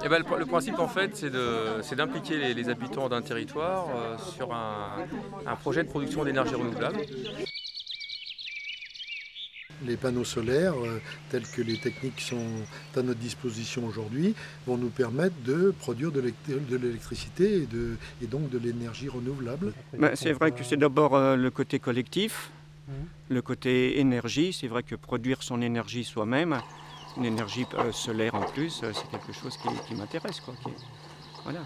Eh ben, le principe en fait c'est d'impliquer les habitants d'un territoire sur un projet de production d'énergie renouvelable. Les panneaux solaires, tels que les techniques qui sont à notre disposition aujourd'hui, vont nous permettre de produire de l'électricité et donc de l'énergie renouvelable. C'est vrai que c'est d'abord le côté collectif, le côté énergie. C'est vrai que produire son énergie soi-même, une énergie solaire en plus, c'est quelque chose qui m'intéresse, quoi. Voilà.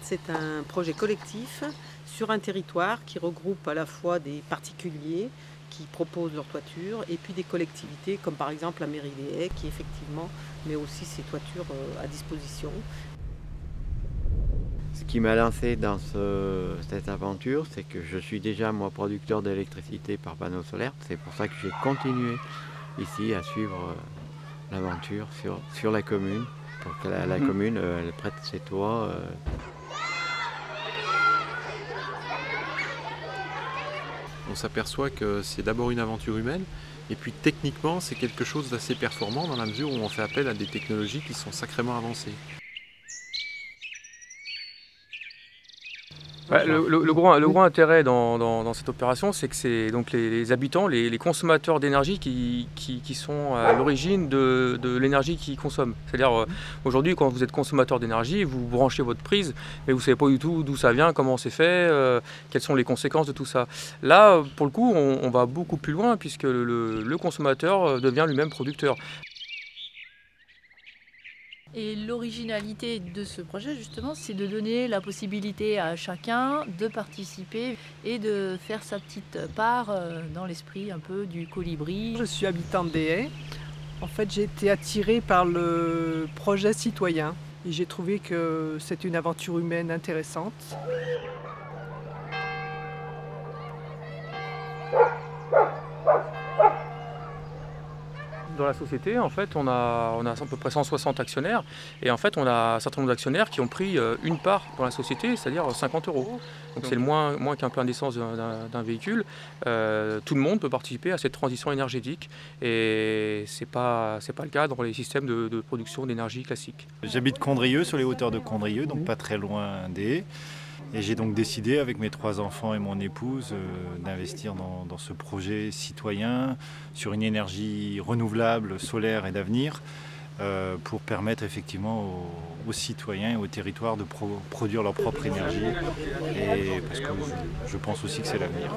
C'est un projet collectif sur un territoire qui regroupe à la fois des particuliers qui proposent leur toiture et puis des collectivités comme par exemple la mairie des Haies qui effectivement met aussi ses toitures à disposition. Ce qui m'a lancé dans cette aventure, c'est que je suis déjà moi producteur d'électricité par panneau solaire. C'est pour ça que j'ai continué ici à suivre l'aventure sur la commune, pour que la commune elle prête ses toits. On s'aperçoit que c'est d'abord une aventure humaine et puis techniquement c'est quelque chose d'assez performant dans la mesure où on fait appel à des technologies qui sont sacrément avancées. Le gros intérêt dans cette opération, c'est que c'est donc les habitants, les consommateurs d'énergie qui sont à l'origine de l'énergie qu'ils consomment. C'est-à-dire aujourd'hui, quand vous êtes consommateur d'énergie, vous branchez votre prise, mais vous ne savez pas du tout d'où ça vient, comment c'est fait, quelles sont les conséquences de tout ça. Là, pour le coup, on va beaucoup plus loin puisque le consommateur devient lui-même producteur. Et l'originalité de ce projet, justement, c'est de donner la possibilité à chacun de participer et de faire sa petite part dans l'esprit un peu du colibri. Je suis habitante des Haies. En fait, j'ai été attirée par le projet citoyen et j'ai trouvé que c'est une aventure humaine intéressante. Dans la société, en fait, on a à peu près 160 actionnaires et en fait, on a un certain nombre d'actionnaires qui ont pris une part dans la société, c'est-à-dire 50 €. Donc c'est le moins qu'un plein d'essence d'un véhicule. Tout le monde peut participer à cette transition énergétique et c'est pas le cas dans les systèmes de production d'énergie classique. J'habite Condrieu, sur les hauteurs de Condrieu, donc pas très loin des Haies. Et j'ai donc décidé, avec mes 3 enfants et mon épouse, d'investir dans ce projet citoyen sur une énergie renouvelable, solaire et d'avenir, pour permettre effectivement aux citoyens et aux territoires de produire leur propre énergie. Et parce que je pense aussi que c'est l'avenir.